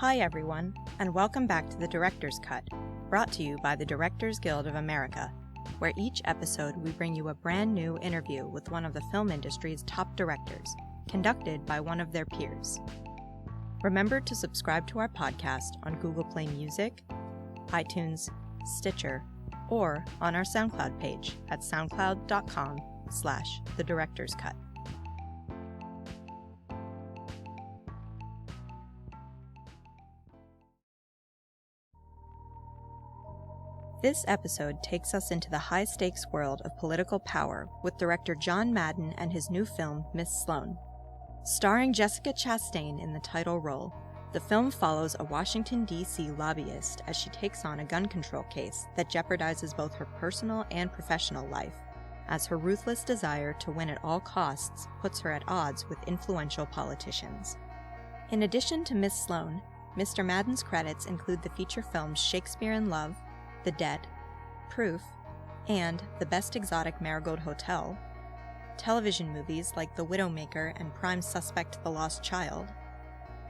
Hi everyone, and welcome back to The Director's Cut, brought to you by the Directors Guild of America, where each episode we bring you a brand new interview with one of the film industry's top directors, conducted by one of their peers. Remember to subscribe to our podcast on Google Play Music, iTunes, Stitcher, or on our SoundCloud page at soundcloud.com/thedirectorscut. This episode takes us into the high-stakes world of political power with director John Madden and his new film, Miss Sloane. Starring Jessica Chastain in the title role, the film follows a Washington D.C. lobbyist as she takes on a gun control case that jeopardizes both her personal and professional life, as her ruthless desire to win at all costs puts her at odds with influential politicians. In addition to Miss Sloane, Mr. Madden's credits include the feature films Shakespeare in Love, The Debt, Proof, and The Best Exotic Marigold Hotel, television movies like The Widowmaker and Prime Suspect The Lost Child,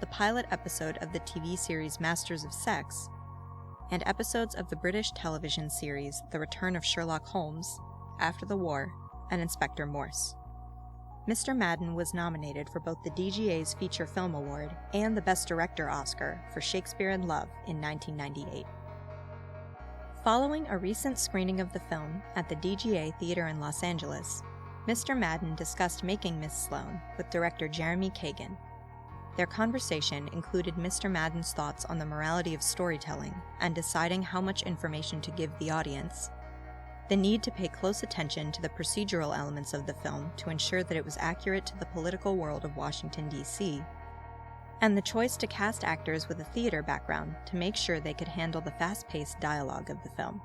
the pilot episode of the TV series Masters of Sex, and episodes of the British television series The Return of Sherlock Holmes, After the War, and Inspector Morse. Mr. Madden was nominated for both the DGA's Feature Film Award and the Best Director Oscar for Shakespeare in Love in 1998. Following a recent screening of the film at the DGA Theater in Los Angeles, Mr. Madden discussed making Miss Sloane with director Jeremy Kagan. Their conversation included Mr. Madden's thoughts on the morality of storytelling and deciding how much information to give the audience, the need to pay close attention to the procedural elements of the film to ensure that it was accurate to the political world of Washington, D.C., and the choice to cast actors with a theater background to make sure they could handle the fast-paced dialogue of the film.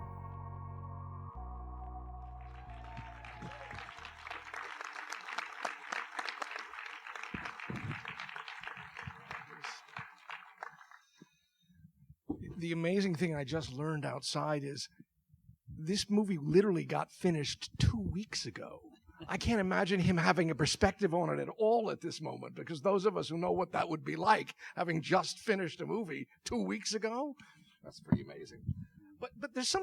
The amazing thing I just learned outside is this movie literally got finished 2 weeks ago. I can't imagine him having a perspective on it at all at this moment, because those of us who know what that would be like, having just finished a movie 2 weeks ago, that's pretty amazing. But there's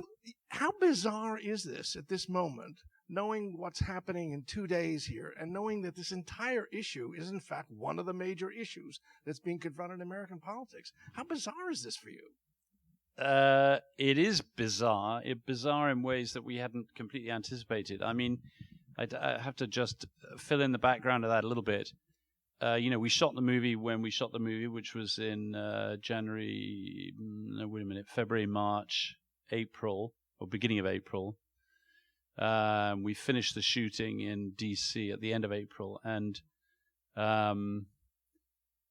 how bizarre is this at this moment, knowing what's happening in 2 days here, and knowing that this entire issue is in fact one of the major issues that's being confronted in American politics. How bizarre is this for you? It is bizarre. It's bizarre in ways that we hadn't completely anticipated. I mean, I have to just fill in the background of that a little bit. We shot the movie when we shot the movie, which was in February, March, April, or beginning of April. We finished the shooting in D.C. at the end of April. And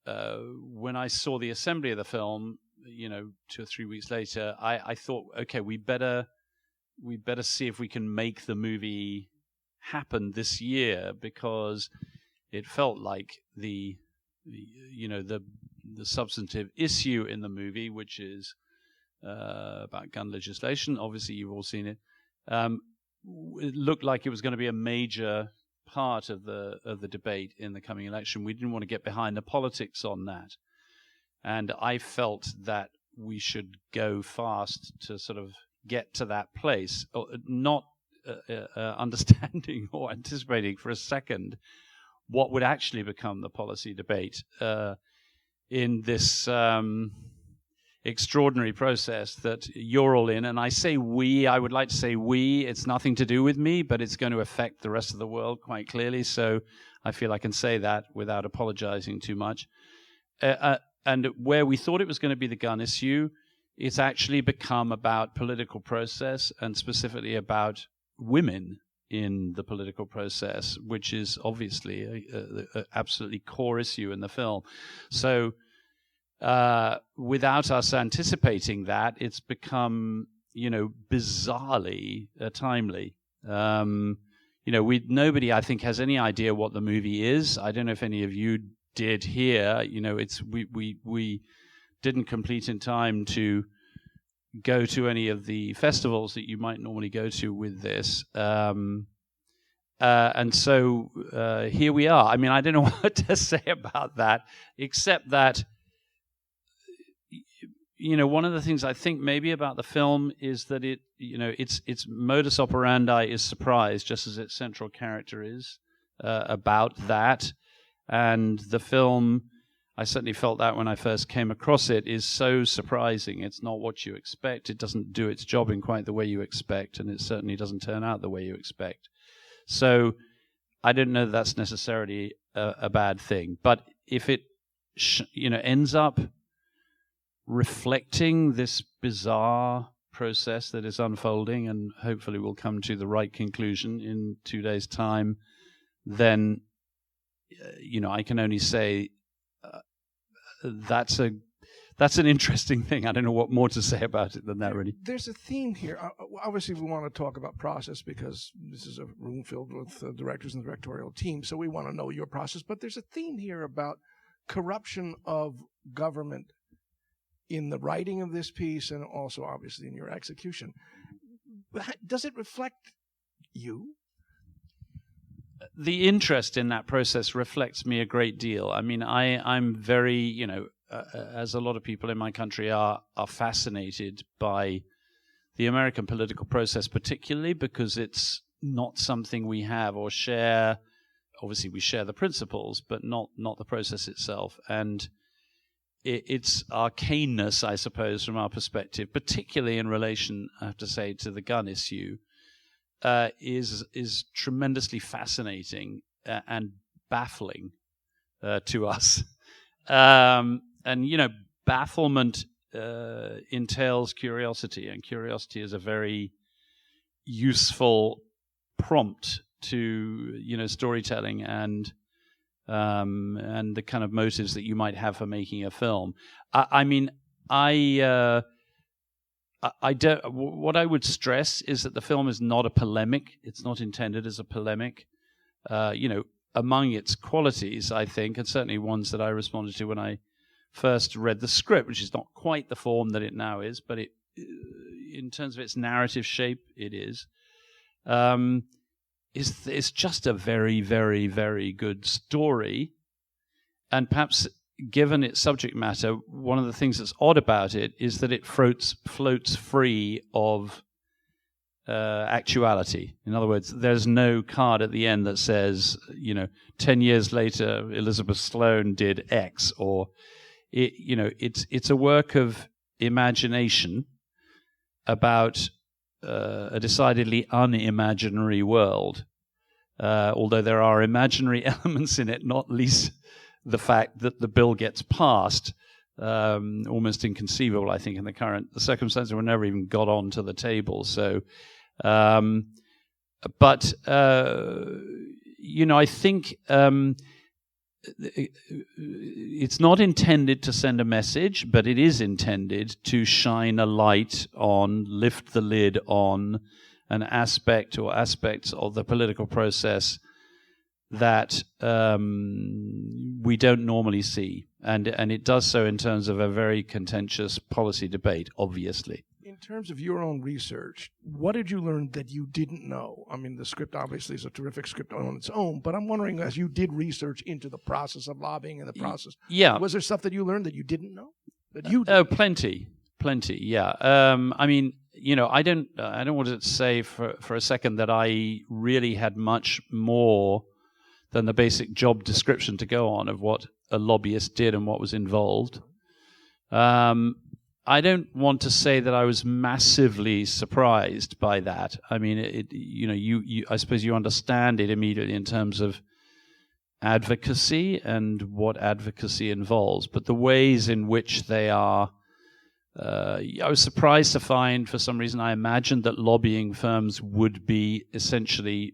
when I saw the assembly of the film, 2 or 3 weeks later, I thought, okay, we better see if we can make the movie happen this year, because it felt like the substantive issue in the movie, which is about gun legislation. Obviously, you've all seen it. It looked like it was going to be a major part of the debate in the coming election. We didn't want to get behind the politics on that, and I felt that we should go fast to sort of get to that place, not understanding or anticipating for a second what would actually become the policy debate in this extraordinary process that you're all in. And I say we, I would like to say we, it's nothing to do with me, but it's going to affect the rest of the world quite clearly. So I feel I can say that without apologizing too much. And where we thought it was going to be the gun issue, it's actually become about political process, and specifically about women in the political process, which is obviously a absolutely core issue in the film. So without us anticipating that, it's become, bizarrely timely. Nobody, I think, has any idea what the movie is. I don't know if any of you did here. We didn't complete in time to go to any of the festivals that you might normally go to with this. And so here we are. I mean, I don't know what to say about that, except that, one of the things I think maybe about the film is that its modus operandi is surprise, just as its central character is about that. And the film, I certainly felt that when I first came across it, is so surprising. It's not what you expect. It doesn't do its job in quite the way you expect, and it certainly doesn't turn out the way you expect. So I don't know that that's necessarily a bad thing. But if it ends up reflecting this bizarre process that is unfolding and hopefully will come to the right conclusion in 2 days' time, then I can only say that's an interesting thing. I don't know what more to say about it than that, really. There's a theme here. Obviously, we want to talk about process because this is a room filled with directors and directorial teams, so we want to know your process. But there's a theme here about corruption of government in the writing of this piece and also, obviously, in your execution. Does it reflect you? The interest in that process reflects me a great deal. I mean, I'm very, as a lot of people in my country are fascinated by the American political process, particularly because it's not something we have or share. Obviously, we share the principles, but not the process itself. And its arcaneness, I suppose, from our perspective, particularly in relation, I have to say, to the gun issue, is tremendously fascinating and baffling to us. And bafflement entails curiosity, and curiosity is a very useful prompt to storytelling and the kind of motives that you might have for making a film. I don't. What I would stress is that the film is not a polemic. It's not intended as a polemic. Among its qualities, I think, and certainly ones that I responded to when I first read the script, which is not quite the form that it now is, but in terms of its narrative shape, it is. It's just a very, very, very good story, and perhaps, given its subject matter, one of the things that's odd about it is that it floats free of actuality. In other words, there's no card at the end that says, 10 years later, Elizabeth Sloane did X, or it's a work of imagination about a decidedly unimaginary world. Although there are imaginary elements in it, not least the fact that the bill gets passed, almost inconceivable, I think, in the current circumstances. We never even got onto the table. So, I think it's not intended to send a message, but it is intended to shine a light on, lift the lid on an aspect or aspects of the political process that we don't normally see. And it does so in terms of a very contentious policy debate, obviously. In terms of your own research, what did you learn that you didn't know? I mean, the script obviously is a terrific script on its own, but I'm wondering, as you did research into the process of lobbying and the process, was there stuff that you learned that you didn't know? Plenty, yeah. I don't want to say for a second that I really had much more than the basic job description to go on of what a lobbyist did and what was involved. I don't want to say that I was massively surprised by that. I mean, I suppose you understand it immediately in terms of advocacy and what advocacy involves, but the ways in which they are, I was surprised to find, for some reason, I imagined that lobbying firms would be essentially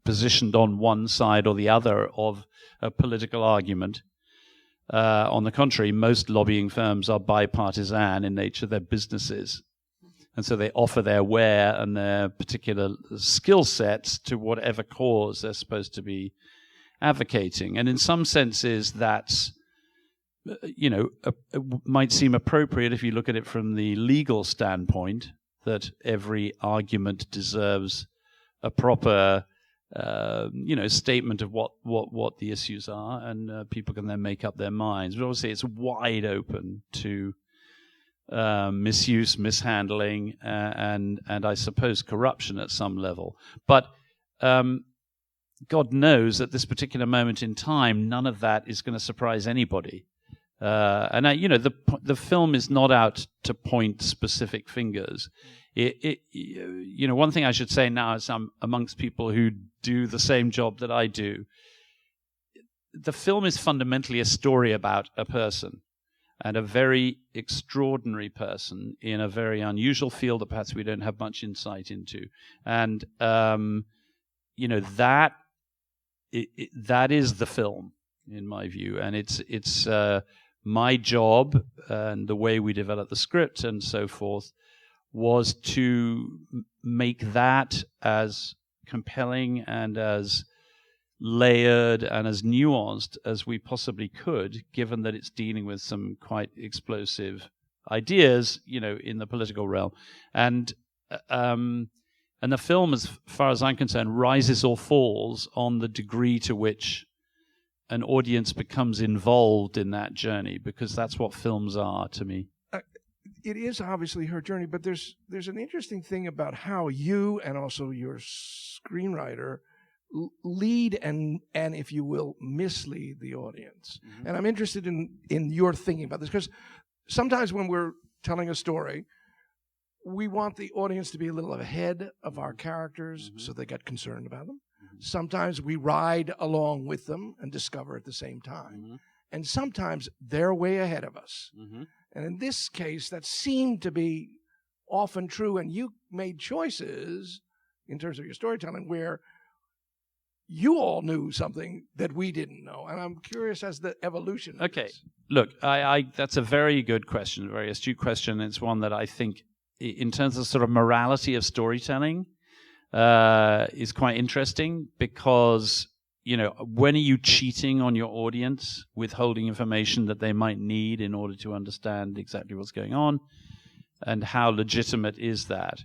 positioned on one side or the other of a political argument. On the contrary, most lobbying firms are bipartisan in nature. They're businesses. And so they offer their ware and their particular skill sets to whatever cause they're supposed to be advocating. And in some senses, that's, might seem appropriate if you look at it from the legal standpoint, that every argument deserves a proper statement of what the issues are, and people can then make up their minds. But obviously, it's wide open to misuse, mishandling, and I suppose corruption at some level. But God knows at this particular moment in time, none of that is going to surprise anybody. The film is not out to point specific fingers. One thing I should say now is I'm amongst people who do the same job that I do. The film is fundamentally a story about a person, and a very extraordinary person in a very unusual field that perhaps we don't have much insight into. And that is the film, in my view, and it's my job and the way we develop the script and so forth was to make that as compelling and as layered and as nuanced as we possibly could, given that it's dealing with some quite explosive ideas, in the political realm. And the film, as far as I'm concerned, rises or falls on the degree to which an audience becomes involved in that journey, because that's what films are to me. It is obviously her journey, but there's an interesting thing about how you and also your screenwriter lead and if you will, mislead the audience. Mm-hmm. And I'm interested in your thinking about this, because sometimes when we're telling a story, we want the audience to be a little ahead of our characters, mm-hmm. so they get concerned about them. Mm-hmm. Sometimes we ride along with them and discover at the same time. Mm-hmm. And sometimes they're way ahead of us. Mm-hmm. And in this case, that seemed to be often true. And you made choices in terms of your storytelling where you all knew something that we didn't know. And I'm curious as the evolution of Okay. this. Look, I that's a very good question, a very astute question. It's one that I think, in terms of sort of morality of storytelling, is quite interesting, because, when are you cheating on your audience, withholding information that they might need in order to understand exactly what's going on, and how legitimate is that?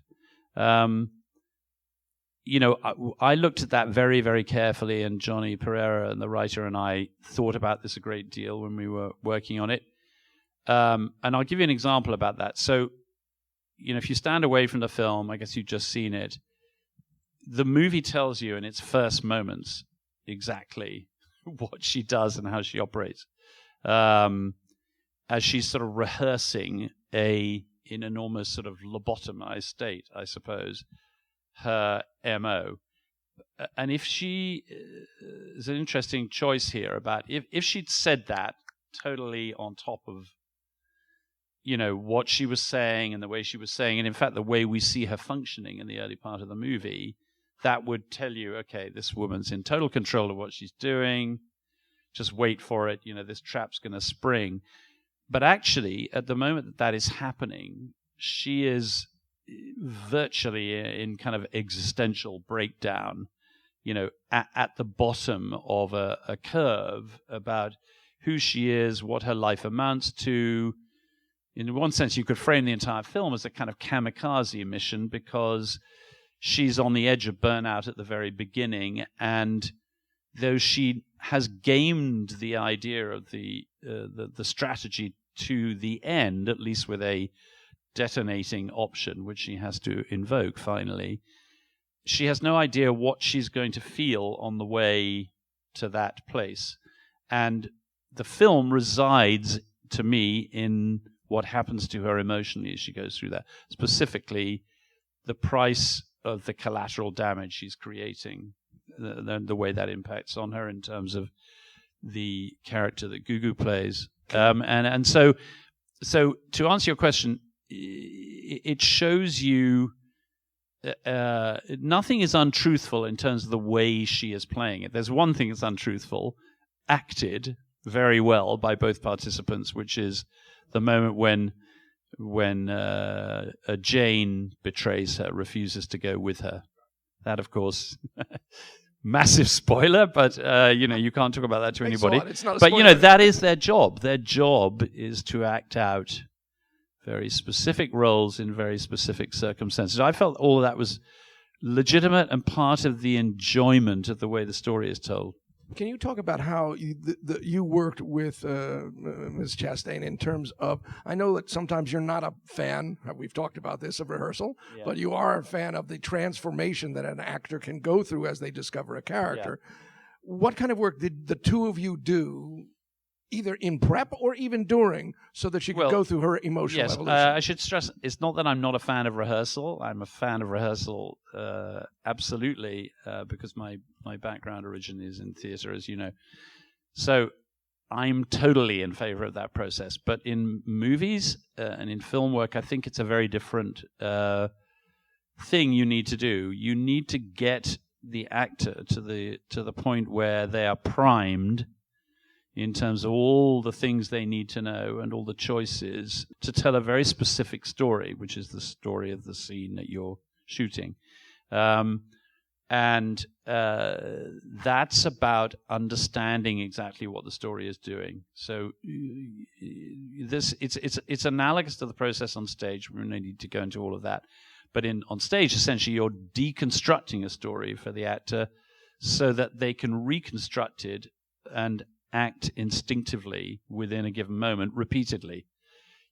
I looked at that very, very carefully, and Johnny Pereira and the writer and I thought about this a great deal when we were working on it. And I'll give you an example about that. So, if you stand away from the film, I guess you've just seen it, the movie tells you in its first moments exactly what she does and how she operates, as she's sort of rehearsing in an almost sort of lobotomized state, I suppose, her MO. And if she is an interesting choice here about if she'd said that totally on top of what she was saying and the way she was saying, and in fact the way we see her functioning in the early part of the movie, that would tell you, okay, this woman's in total control of what she's doing. Just wait for it. This trap's going to spring. But actually, at the moment that is happening, she is virtually in kind of existential breakdown, at the bottom of a curve about who she is, what her life amounts to. In one sense, you could frame the entire film as a kind of kamikaze mission, because she's on the edge of burnout at the very beginning, and though she has gamed the idea of the strategy to the end, at least with a detonating option, which she has to invoke finally, she has no idea what she's going to feel on the way to that place. And the film resides, to me, in what happens to her emotionally as she goes through that. Specifically, the price of the collateral damage she's creating, the way that impacts on her in terms of the character that Gugu plays. And so to answer your question, it shows you nothing is untruthful in terms of the way she is playing it. There's one thing that's untruthful, acted very well by both participants, which is the moment when Jane betrays her, refuses to go with her. That, of course, massive spoiler, but you can't talk about that to anybody. It's not a but spoiler. That is their job. Their job is to act out very specific roles in very specific circumstances. I felt all of that was legitimate and part of the enjoyment of the way the story is told. Can you talk about how you worked with Ms. Chastain in terms of, I know that sometimes you're not a fan, we've talked about this, of rehearsal, but you are a fan of the transformation that an actor can go through as they discover a character. Yeah. What kind of work did the two of you do, either in prep or even during, so that she could go through her emotional evolution? I should stress, it's not that I'm not a fan of rehearsal. I'm a fan of rehearsal, absolutely, because my background origin is in theatre, as you know. So I'm totally in favor of that process. But in movies and in film work, I think it's a very different thing you need to do. You need to get the actor to the point where they are primed in terms of all the things they need to know and all the choices to tell a very specific story, which is the story of the scene that you're shooting. And that's about understanding exactly what the story is doing. So it's analogous to the process on stage. We don't need to go into all of that. But on stage, essentially, you're deconstructing a story for the actor so that they can reconstruct it and act instinctively within a given moment repeatedly.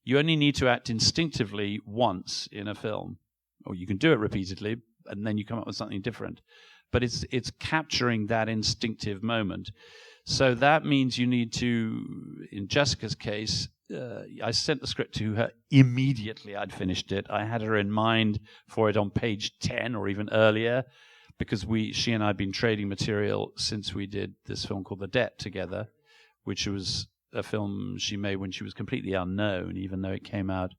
You only need to act instinctively once in a film, or you can do it repeatedly and then you come up with something different. But it's capturing that instinctive moment. So that means you need to, in Jessica's case, I sent the script to her immediately. I'd finished it. I had her in mind for it on page 10 or even earlier, because she and I had been trading material since we did this film called The Debt together, which was a film she made when she was completely unknown, even though it came out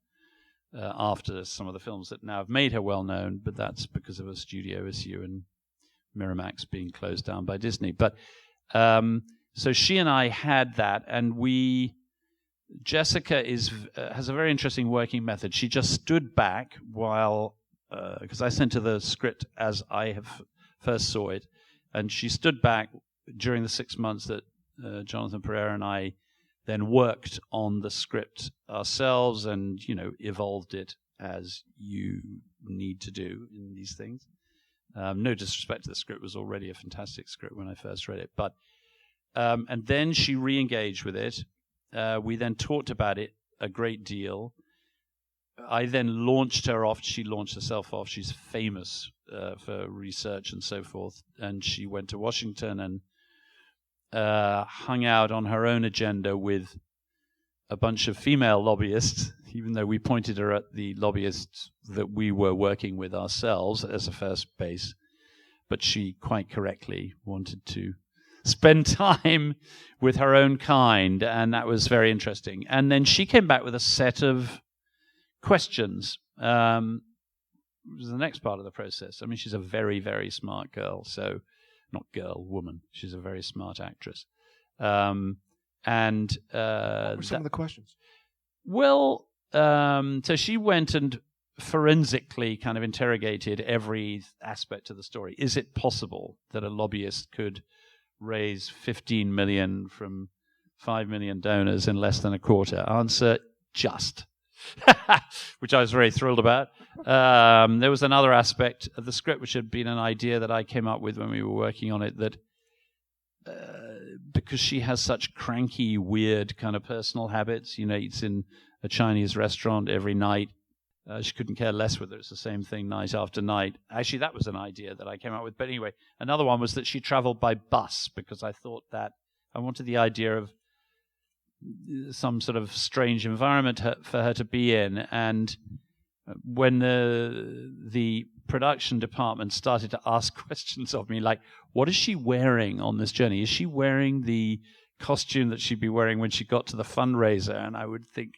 after some of the films that now have made her well known, but that's because of a studio issue and Miramax being closed down by Disney. But so she and I had that, and Jessica has a very interesting working method. She just stood back while, because I sent her the script as I have first saw it, and she stood back during the 6 months that Jonathan Pereira and I then worked on the script ourselves and, evolved it as you need to do in these things. No disrespect to the script, it was already a fantastic script when I first read it. But and then she re-engaged with it. We then talked about it a great deal. I then launched her off. She launched herself off. She's famous for research and so forth. And she went to Washington and hung out on her own agenda with a bunch of female lobbyists, even though we pointed her at the lobbyists that we were working with ourselves as a first base. But she quite correctly wanted to spend time with her own kind, and that was very interesting. And then she came back with a set of questions. It was the next part of the process. I mean, she's a very, very smart girl. So, not girl, woman. She's a very smart actress. What were some of the questions? Well, so she went and forensically kind of interrogated every aspect of the story. Is it possible that a lobbyist could raise $15 million from 5 million donors in less than a quarter? Answer, just. Which I was very thrilled about. There was another aspect of the script which had been an idea that I came up with when we were working on it, that because she has such cranky, weird kind of personal habits, eats in a Chinese restaurant every night. She couldn't care less whether it's the same thing night after night. Actually, that was an idea that I came up with. But anyway, another one was that she traveled by bus, because I thought that I wanted the idea of some sort of strange environment for her to be in. And when the production department started to ask questions of me, like, what is she wearing on this journey? Is she wearing the costume that she'd be wearing when she got to the fundraiser? And I would think,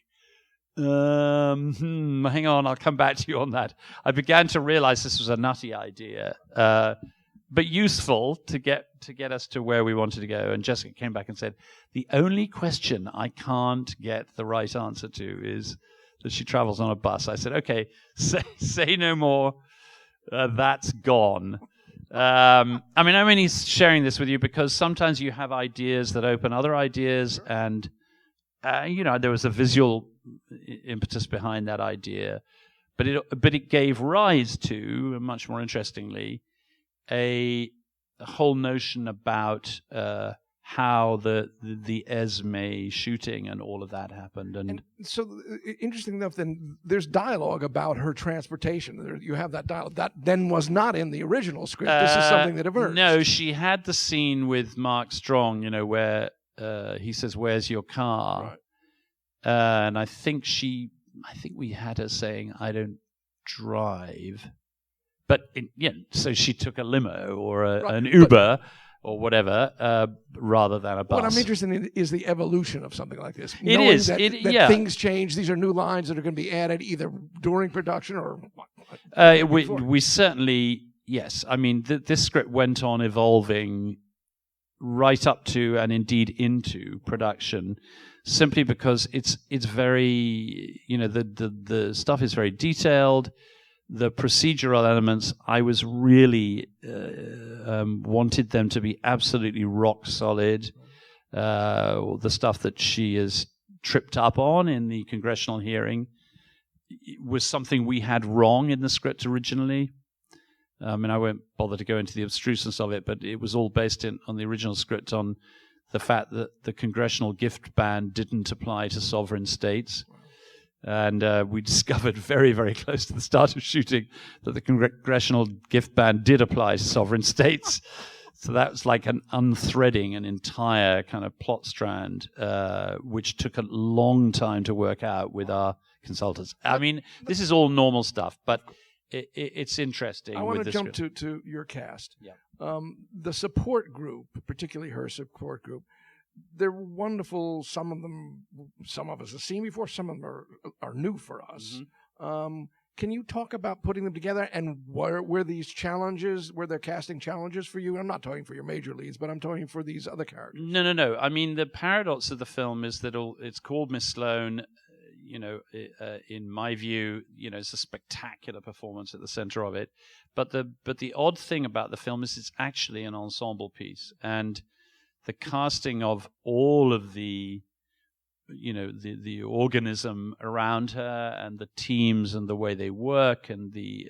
hang on, I'll come back to you on that. I began to realize this was a nutty idea, but useful to get us to where we wanted to go. And Jessica came back and said, the only question I can't get the right answer to is that she travels on a bus. I said, okay, say no more. That's gone. I'm only sharing this with you because sometimes you have ideas that open other ideas, and there was a visual impetus behind that idea, but it gave rise to, much more interestingly, a whole notion about how the Esme shooting and all of that happened. And so, interesting enough, then there's dialogue about her transportation. You have that dialogue. That then was not in the original script. This is something that emerged. No, she had the scene with Mark Strong, where he says, "Where's your car?" Right. And I think we had her saying, "I don't drive." But so she took a limo or an Uber or whatever, rather than a bus. What I'm interested in is the evolution of something like this. It Knowing is. that things change. These are new lines that are going to be added either during production or. We certainly, yes. I mean, this script went on evolving right up to and indeed into production, simply because it's very, the stuff is very detailed. The procedural elements, I was really wanted them to be absolutely rock solid. The stuff that she is tripped up on in the congressional hearing was something we had wrong in the script originally. I won't bother to go into the abstruseness of it, but it was all based on the original script on the fact that the congressional gift ban didn't apply to sovereign states. And we discovered very, very close to the start of shooting that the congressional gift ban did apply to sovereign states. So that was like an unthreading an entire kind of plot strand, which took a long time to work out with our consultants. I mean, this is all normal stuff, but it's interesting. I want to jump to your cast. Yeah. The support group, particularly her support group, they're wonderful. Some of us have seen before. Some of them are new for us. Mm-hmm. Can you talk about putting them together and were these challenges, were there casting challenges for you? I'm not talking for your major leads, but I'm talking for these other characters. No. I mean, the paradox of the film is that it's called Miss Sloane. In my view, it's a spectacular performance at the center of it. But the odd thing about the film is it's actually an ensemble piece, and the casting of all of the organism around her and the teams and the way they work and the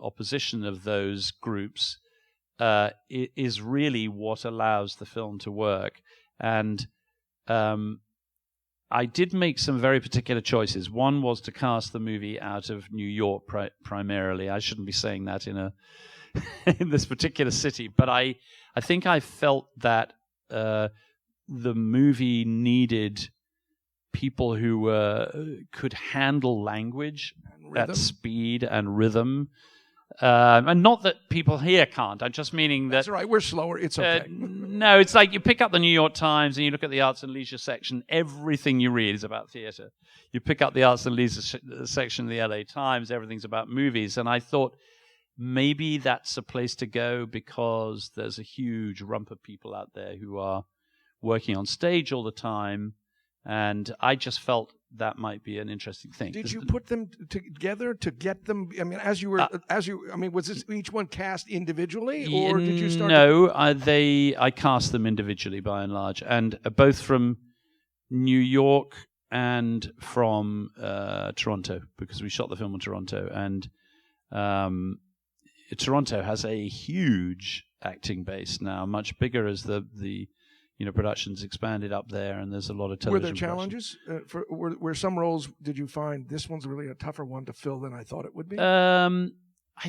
opposition of those groups is really what allows the film to work. And I did make some very particular choices. One was to cast the movie out of New York primarily. I shouldn't be saying that in this particular city, but I think I felt that the movie needed people who could handle language at speed and rhythm. And not that people here can't. I'm just meaning that... That's right. We're slower. It's okay. No, it's like you pick up the New York Times and you look at the arts and leisure section. Everything you read is about theater. You pick up the arts and leisure section of the LA Times. Everything's about movies. And I thought maybe that's a place to go because there's a huge rump of people out there who are working on stage all the time. And I just felt that might be an interesting thing. Did you put them together to get them? I mean, was this each one cast individually, or did you start? No, I cast them individually by and large, and both from New York and from Toronto, because we shot the film in Toronto, and Toronto has a huge acting base now, much bigger as the production's expanded up there, and there's a lot of television. Were there challenges? Were some roles, did you find this one's really a tougher one to fill than I thought it would be? I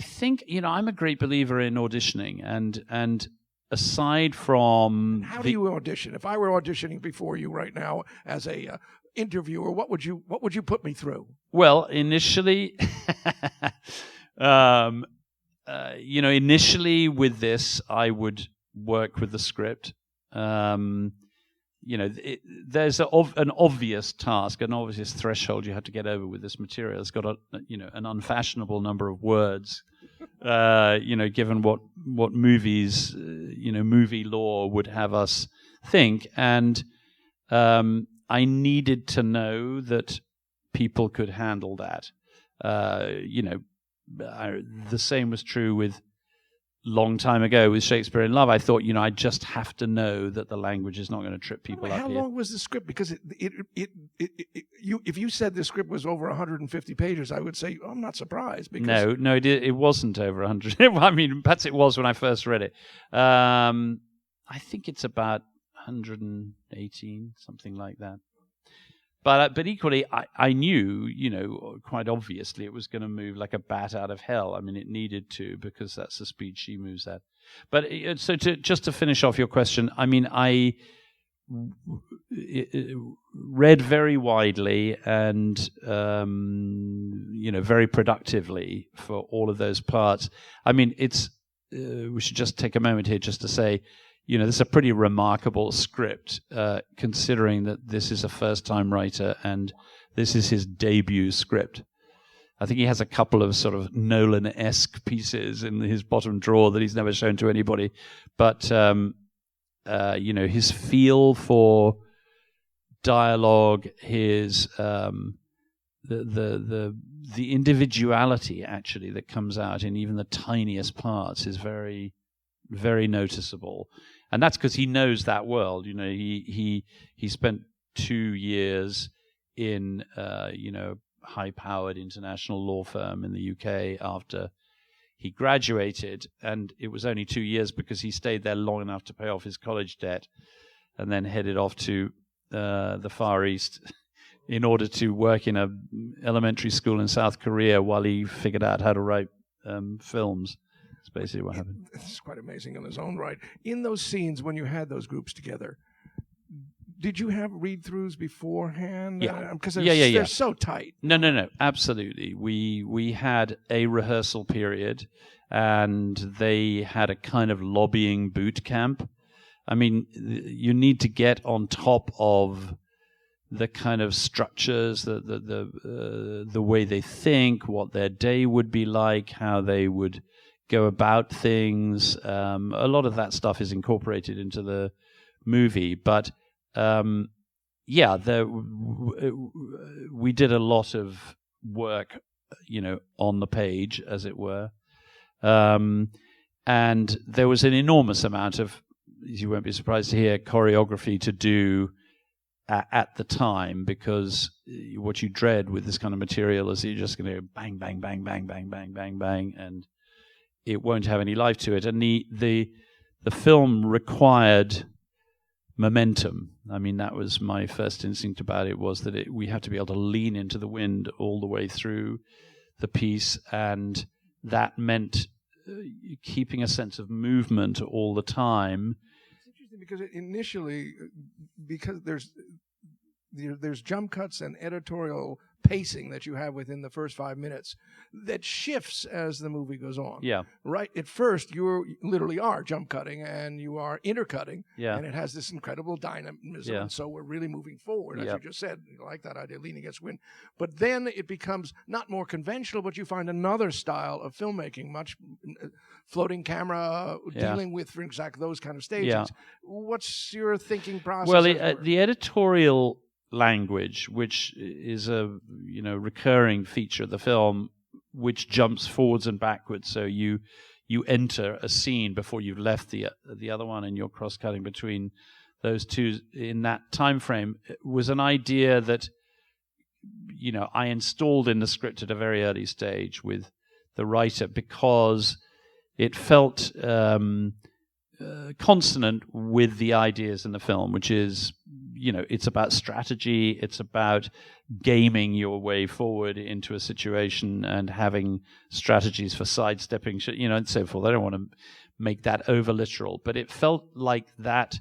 think, I'm a great believer in auditioning, and aside from... How do you audition? If I were auditioning before you right now as a interviewer, what would you put me through? Well, initially... initially with this, I would work with the script. There's an obvious task, an obvious threshold you have to get over with this material. It's got an unfashionable number of words, given what movies, movie law would have us think. And I needed to know that people could handle that. The same was true with long time ago with Shakespeare in Love, I thought, I just have to know that the language is not going to trip people up How here. long was the script? Because if you said the script was over 150 pages, I would say, I'm not surprised. Because No, it wasn't over 100. I mean, perhaps it was when I first read it. I think it's about 118, something like that. But equally, I knew, quite obviously it was going to move like a bat out of hell. I mean, it needed to, because that's the speed she moves at. But so just to finish off your question, I mean, I read very widely and, very productively for all of those parts. I mean, we should just take a moment here just to say, this is a pretty remarkable script, considering that this is a first-time writer and this is his debut script. I think he has a couple of sort of Nolan-esque pieces in his bottom drawer that he's never shown to anybody. But, his feel for dialogue, his the individuality, actually, that comes out in even the tiniest parts is very, very noticeable. And that's because he knows that world. He spent 2 years in high-powered international law firm in the UK after he graduated, and it was only 2 years because he stayed there long enough to pay off his college debt, and then headed off to the Far East in order to work in a elementary school in South Korea while he figured out how to write films. That's basically what happened. It's quite amazing in his own right. In those scenes when you had those groups together, did you have read-throughs beforehand? Yeah. Because they're so tight. No. Absolutely. We had a rehearsal period, and they had a kind of lobbying boot camp. I mean, you need to get on top of the kind of structures, the way they think, what their day would be like, how they would go about things. A lot of that stuff is incorporated into the movie, but we did a lot of work, on the page, as it were, and there was an enormous amount of, you won't be surprised to hear, choreography to do at the time, because what you dread with this kind of material is you're just going to go bang, bang, bang, bang, bang, bang, bang, bang, and it won't have any life to it. And the film required momentum. I mean, that was my first instinct about it, was that we have to be able to lean into the wind all the way through the piece, and that meant keeping a sense of movement all the time. It's interesting because initially, because there's jump cuts and editorial pacing that you have within the first 5 minutes that shifts as the movie goes on. Yeah. Right? At first, you literally are jump cutting and you are intercutting. Yeah. And it has this incredible dynamism. Yeah. And so we're really moving forward, as Yeah. you just said. I like that idea, leaning against wind. But then it becomes not more conventional, but you find another style of filmmaking, much floating camera, Yeah. dealing with, for exactly those kind of stagings. Yeah. What's your thinking process? Well, the editorial language, which is a recurring feature of the film, which jumps forwards and backwards, so you enter a scene before you've left the other one, and you're cross-cutting between those two in that time frame, was an idea that I installed in the script at a very early stage with the writer, because it felt consonant with the ideas in the film, which is, it's about strategy, it's about gaming your way forward into a situation and having strategies for sidestepping, and so forth. I don't want to make that over literal, but it felt like that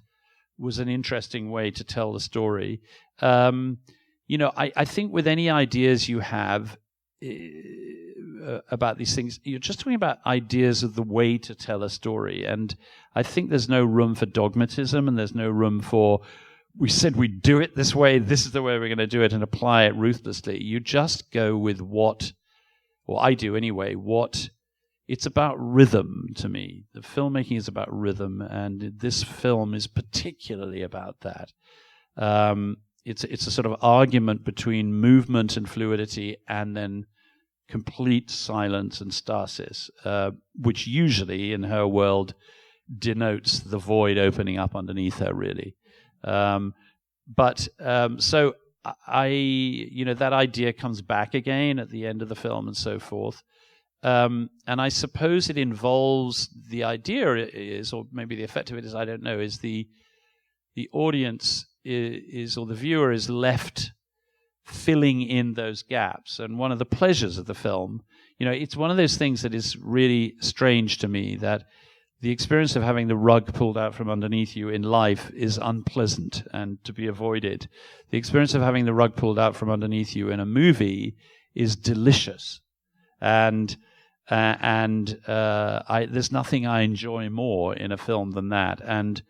was an interesting way to tell the story. I think with any ideas you have about these things, you're just talking about ideas of the way to tell a story, and I think there's no room for dogmatism, and there's no room for, we said we'd do it this way, this is the way we're going to do it, and apply it ruthlessly. You just go with what I do anyway, it's about rhythm to me. The filmmaking is about rhythm, and this film is particularly about that. It's a sort of argument between movement and fluidity, and then complete silence and stasis, which usually in her world denotes the void opening up underneath her, really. So that idea comes back again at the end of the film and so forth. And I suppose it involves, the idea is, or maybe the effect of it is, I don't know, is the audience is, or the viewer is left filling in those gaps. And one of the pleasures of the film, it's one of those things that is really strange to me, that the experience of having the rug pulled out from underneath you in life is unpleasant and to be avoided. The experience of having the rug pulled out from underneath you in a movie is delicious. And there's nothing I enjoy more in a film than that. And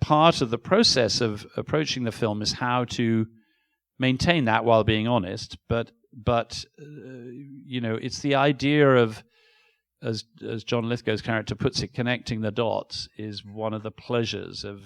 part of the process of approaching the film is how to maintain that while being honest. But it's the idea of, as John Lithgow's character puts it, connecting the dots is one of the pleasures of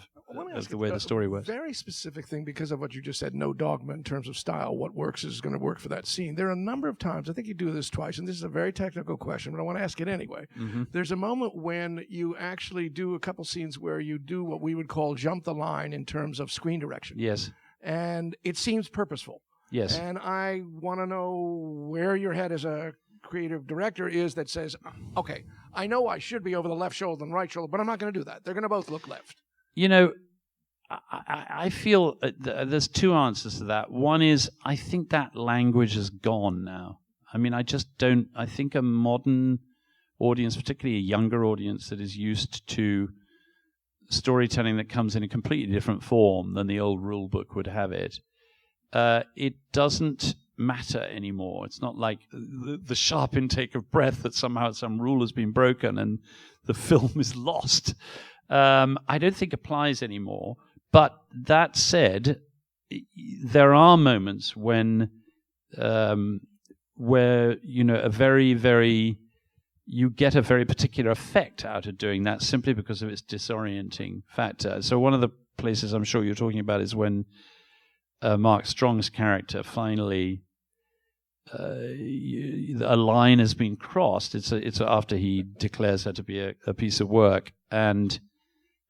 the way the story works. Very specific thing, because of what you just said, no dogma in terms of style. What works is going to work for that scene. There are a number of times, I think you do this twice, and this is a very technical question, but I want to ask it anyway. Mm-hmm. There's a moment when you actually do a couple scenes where you do what we would call jump the line in terms of screen direction. Yes. And it seems purposeful. Yes. And I want to know where your head as a creative director is that says, okay, I know I should be over the left shoulder and right shoulder, but I'm not going to do that. They're going to both look left. I feel there's two answers to that. One is, I think that language is gone now. I mean, I think a modern audience, particularly a younger audience that is used to storytelling that comes in a completely different form than the old rule book would have it, it doesn't matter anymore. It's not like the sharp intake of breath that somehow some rule has been broken and the film is lost. I don't think applies anymore. But that said, there are moments when where a very, very, you get a very particular effect out of doing that simply because of its disorienting factor. So one of the places I'm sure you're talking about is when Mark Strong's character finally a line has been crossed. It's after he declares her to be a piece of work, and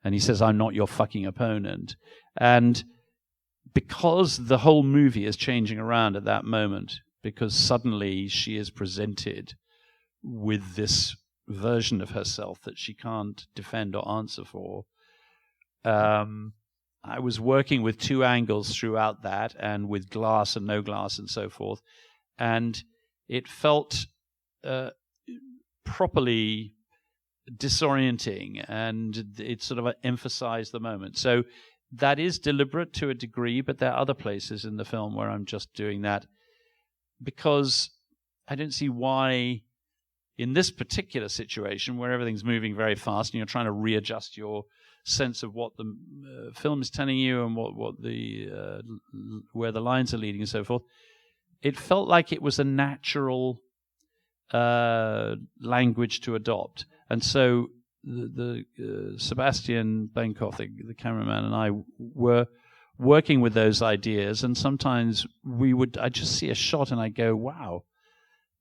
he says, "I'm not your fucking opponent." And because the whole movie is changing around at that moment, because suddenly she is presented with this version of herself that she can't defend or answer for. I was working with two angles throughout that, and with glass and no glass and so forth. And it felt properly disorienting, and it sort of emphasized the moment. So that is deliberate to a degree, but there are other places in the film where I'm just doing that because I don't see why in this particular situation where everything's moving very fast and you're trying to readjust your sense of what the film is telling you and what the where the lines are leading and so forth, it felt like it was a natural language to adopt. And so the Sebastian Benkoff, the cameraman, and I were working with those ideas, and sometimes I'd just see a shot and I'd go, wow,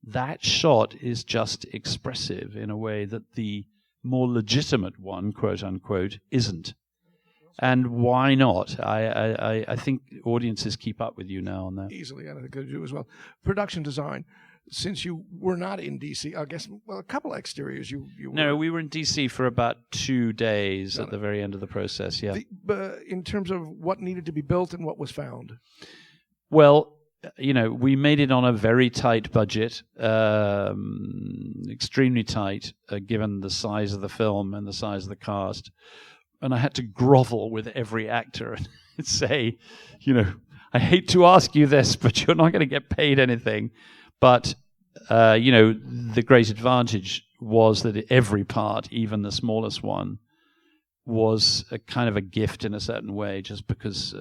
that shot is just expressive in a way that the more legitimate one, quote unquote, isn't. And why not? I think audiences keep up with you now on that. Easily, and I think they do as well. Production design. Since you were not in D.C., I guess, well, a couple of exteriors you were... No, we were in D.C. for about 2 days at the very end of the process, yeah. In terms of what needed to be built and what was found? Well, we made it on a very tight budget, extremely tight, given the size of the film and the size of the cast. And I had to grovel with every actor and say, I hate to ask you this, but you're not going to get paid anything. But, the great advantage was that every part, even the smallest one, was a kind of a gift in a certain way, just because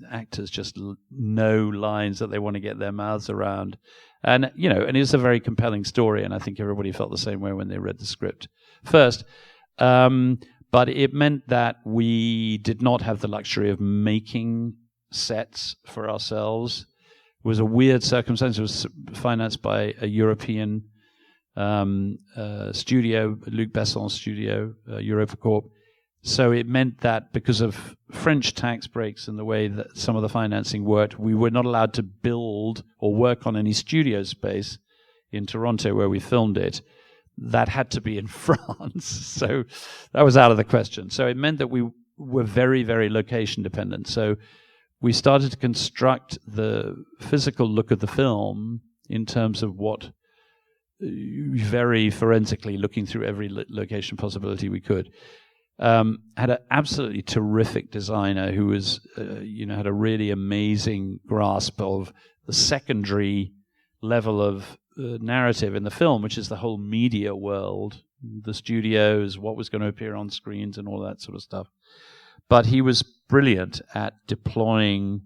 actors just know lines that they want to get their mouths around. And, and it's a very compelling story, and I think everybody felt the same way when they read the script first. But it meant that we did not have the luxury of making sets for ourselves. was a weird circumstance. It was financed by a European studio, Luc Besson's studio, Europacorp. So it meant that because of French tax breaks and the way that some of the financing worked, we were not allowed to build or work on any studio space in Toronto where we filmed it. That had to be in France. So that was out of the question. So it meant that we were very, very location dependent. So we started to construct the physical look of the film in terms of what, very forensically looking through every location possibility we could. Had an absolutely terrific designer who was, had a really amazing grasp of the secondary level of narrative in the film, which is the whole media world, the studios, what was going to appear on screens and all that sort of stuff. But he was brilliant at deploying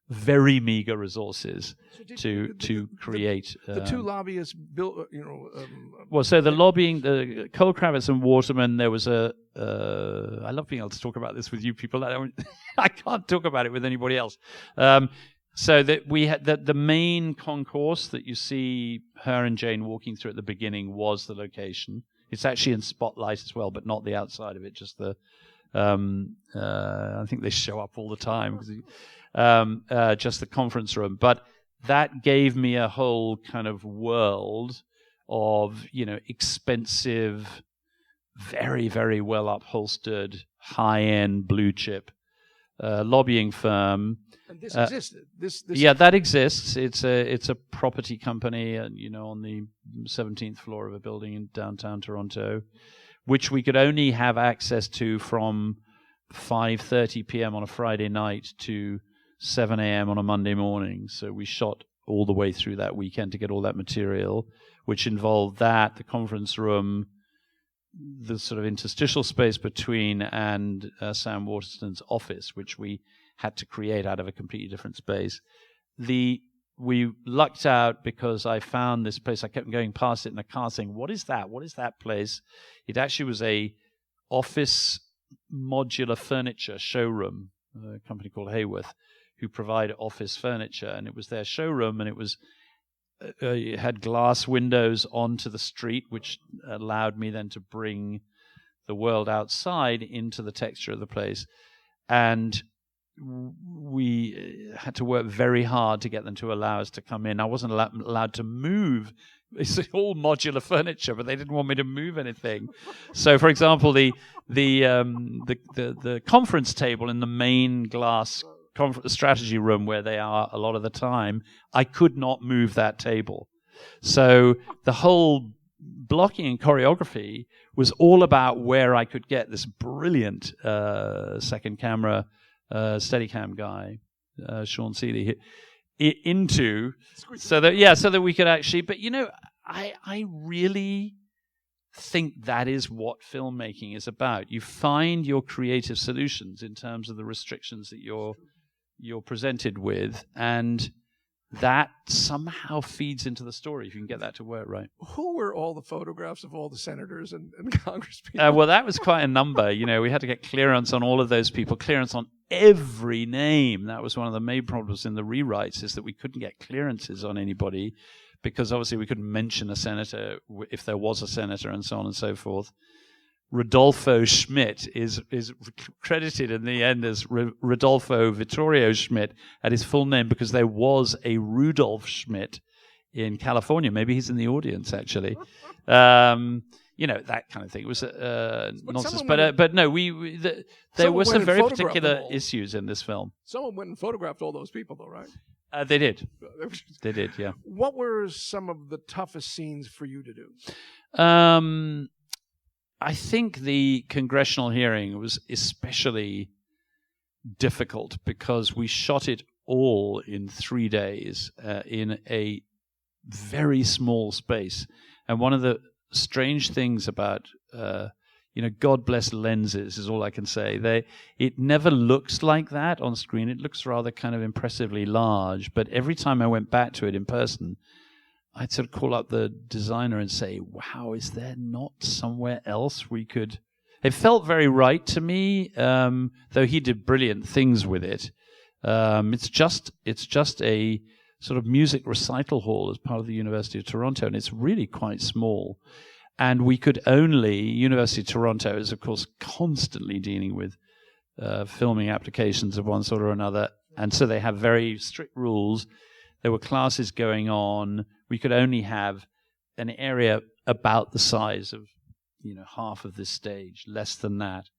very meager resources to create. The two lobbyists built, well, so the lobbying, the Cole Kravitz and Waterman. There was a. I love being able to talk about this with you people. I can't talk about it with anybody else. So that we had the main concourse that you see her and Jane walking through at the beginning was the location. It's actually in spotlight as well, but not the outside of it. Just the. I think they show up all the time. Just the conference room, but that gave me a whole kind of world of expensive, very, very well upholstered, high-end blue chip lobbying firm. And this existed. This yeah, that exists. It's a property company, on the 17th floor of a building in downtown Toronto, which we could only have access to from 5:30 p.m. on a Friday night to 7 a.m. on a Monday morning. So we shot all the way through that weekend to get all that material, which involved that, the conference room, the sort of interstitial space between, and Sam Waterston's office, which we had to create out of a completely different space. We lucked out because I found this place. I kept going past it in a car saying, what is that? What is that place? It actually was a office modular furniture showroom, a company called Hayworth, who provide office furniture, and it was their showroom, and it had glass windows onto the street, which allowed me then to bring the world outside into the texture of the place. And we had to work very hard to get them to allow us to come in. I wasn't allowed to move. It's all modular furniture, but they didn't want me to move anything. So, for example, the conference table in the main glass strategy room where they are a lot of the time, I could not move that table. So the whole blocking and choreography was all about where I could get this brilliant second camera Steadicam guy, Sean Seeley, into so that we could actually. But I really think that is what filmmaking is about. You find your creative solutions in terms of the restrictions that you're presented with, and that somehow feeds into the story if you can get that to work right. Who were all the photographs of all the senators and congresspeople? Well, that was quite a number. We had to get clearance on all of those people, clearance on every name. That was one of the main problems in the rewrites, is that we couldn't get clearances on anybody because obviously we couldn't mention a senator if there was a senator and so on and so forth. Rodolfo Schmidt is credited in the end as Rodolfo Vittorio Schmidt at his full name because there was a Rudolf Schmidt in California. Maybe he's in the audience, actually. That kind of thing. It was nonsense. But no, there were some very particular issues in this film. Someone went and photographed all those people, though, right? They did. They did, yeah. What were some of the toughest scenes for you to do? I think the congressional hearing was especially difficult because we shot it all in 3 days in a very small space. And one of the strange things about, God bless lenses is all I can say. It never looks like that on screen. It looks rather kind of impressively large. But every time I went back to it in person, I'd sort of call up the designer and say, wow, is there not somewhere else we could... It felt very right to me, though he did brilliant things with it. It's just a sort of music recital hall as part of the University of Toronto, and it's really quite small. And we could only, University of Toronto is, of course, constantly dealing with filming applications of one sort or another, and so they have very strict rules. There were classes going on. We could only have an area about the size of, half of this stage, less than that,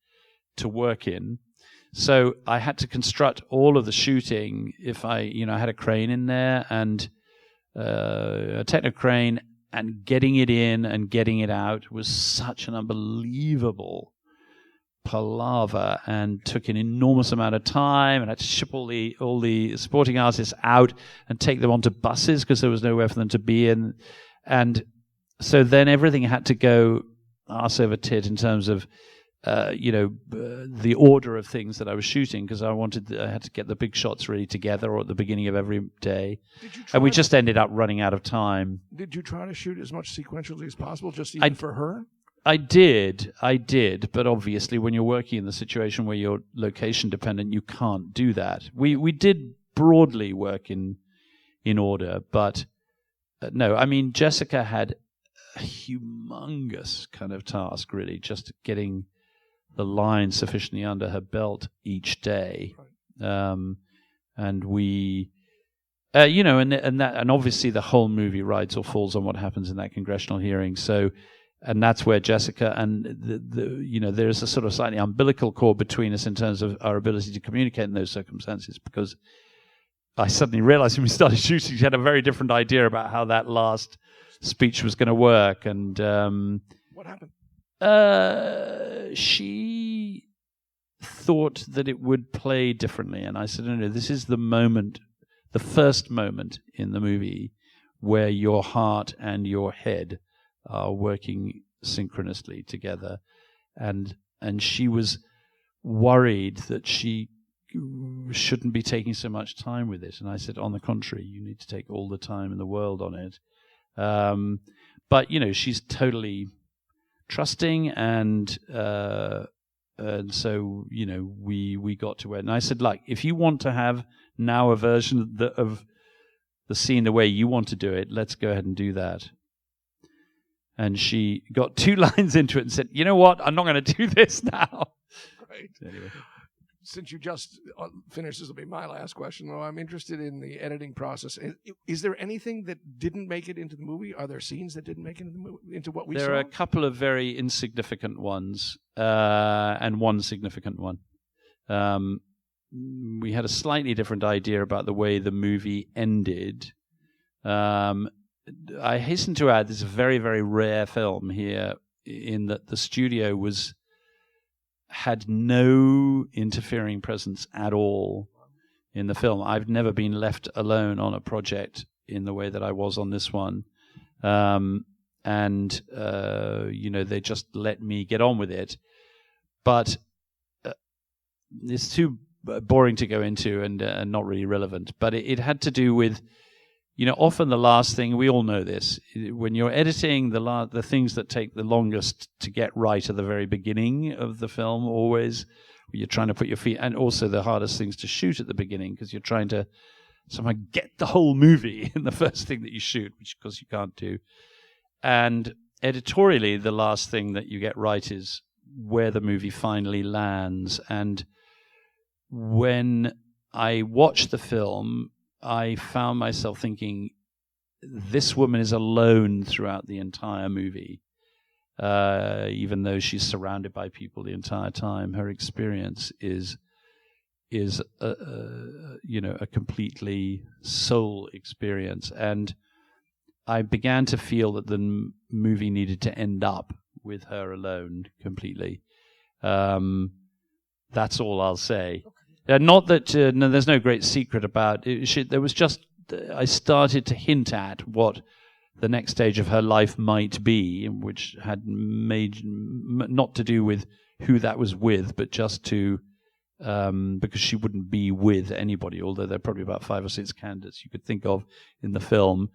to work in. So I had to construct all of the shooting. If I had a crane in there and a techno crane, and getting it in and getting it out was such an unbelievable palaver and took an enormous amount of time, and I had to ship all the supporting artists out and take them onto buses because there was nowhere for them to be in. And so then everything had to go arse over tit in terms of the order of things that I was shooting, because I had to get the big shots ready together or at the beginning of every day. And we just ended up running out of time. Did you try to shoot as much sequentially as possible, just even for her? I did, but obviously when you're working in the situation where you're location dependent, you can't do that. We did broadly work in order, but no, I mean, Jessica had a humongous kind of task, really, just getting the line sufficiently under her belt each day. And we, and obviously the whole movie rides or falls on what happens in that congressional hearing. So, and that's where Jessica and there's a sort of slightly umbilical cord between us in terms of our ability to communicate in those circumstances, because I suddenly realized when we started shooting, she had a very different idea about how that last speech was going to work. And what happened? She thought that it would play differently, and I said, no, this is the moment, the first moment in the movie where your heart and your head are working synchronously together. And she was worried that she shouldn't be taking so much time with it. And I said, on the contrary, you need to take all the time in the world on it. But, she's totally trusting, and so, we got to it. And I said, like, if you want to have now a version of the scene the way you want to do it, let's go ahead and do that. And she got 2 lines into it and said, you know what, I'm not going to do this now. Right. Anyway. Since you just finished, this will be my last question, though. I'm interested in the editing process. Is there anything that didn't make it into the movie? Are there scenes that didn't make it into what we saw? There are a couple of very insignificant ones, and one significant one. We had a slightly different idea about the way the movie ended. I hasten to add, this is a very, very rare film here, in that the studio had no interfering presence at all in the film. I've never been left alone on a project in the way that I was on this one. They just let me get on with it. But it's too boring to go into and not really relevant. But it had to do with, often the last thing, we all know this, when you're editing, the things that take the longest to get right at the very beginning of the film, always, you're trying to put your feet, and also the hardest things to shoot at the beginning, because you're trying to somehow get the whole movie in the first thing that you shoot, which of course you can't do. And editorially, the last thing that you get right is where the movie finally lands. And when I watched the film, I found myself thinking, this woman is alone throughout the entire movie. Even though she's surrounded by people the entire time, her experience is a completely soul experience. And I began to feel that the movie needed to end up with her alone completely. That's all I'll say. Not that there's no great secret about it. There was just, I started to hint at what the next stage of her life might be, which had not to do with who that was with, but just to, because she wouldn't be with anybody, although there are probably about 5 or 6 candidates you could think of in the film.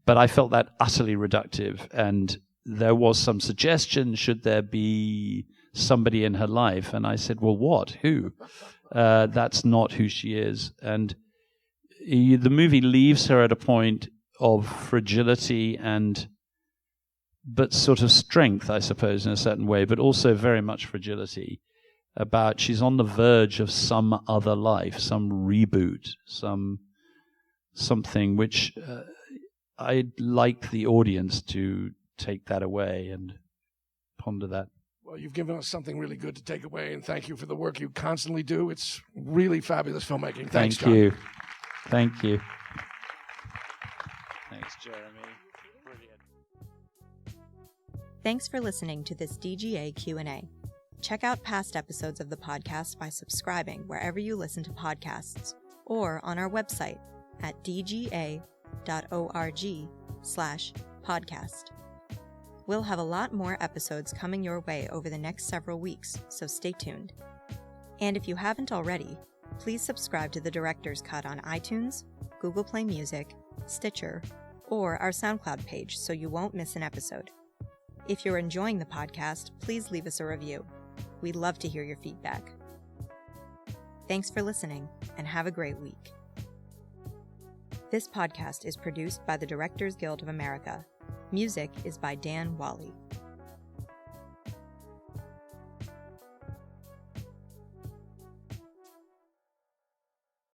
But I felt that utterly reductive, and there was some suggestion, should there be somebody in her life? And I said, well, what? Who? That's not who she is. And the movie leaves her at a point of fragility but sort of strength, I suppose, in a certain way, but also very much fragility. About she's on the verge of some other life, some reboot, something which I'd like the audience to take that away and ponder that. Well, you've given us something really good to take away, and thank you for the work you constantly do. It's really fabulous filmmaking. Thanks, John. Thank you. Thank you. Thanks, Jeremy. Brilliant. Thanks for listening to this DGA Q&A. Check out past episodes of the podcast by subscribing wherever you listen to podcasts or on our website at dga.org/podcast. We'll have a lot more episodes coming your way over the next several weeks, so stay tuned. And if you haven't already, please subscribe to The Director's Cut on iTunes, Google Play Music, Stitcher, or our SoundCloud page so you won't miss an episode. If you're enjoying the podcast, please leave us a review. We'd love to hear your feedback. Thanks for listening, and have a great week. This podcast is produced by the Directors Guild of America. Music is by Dan Wally.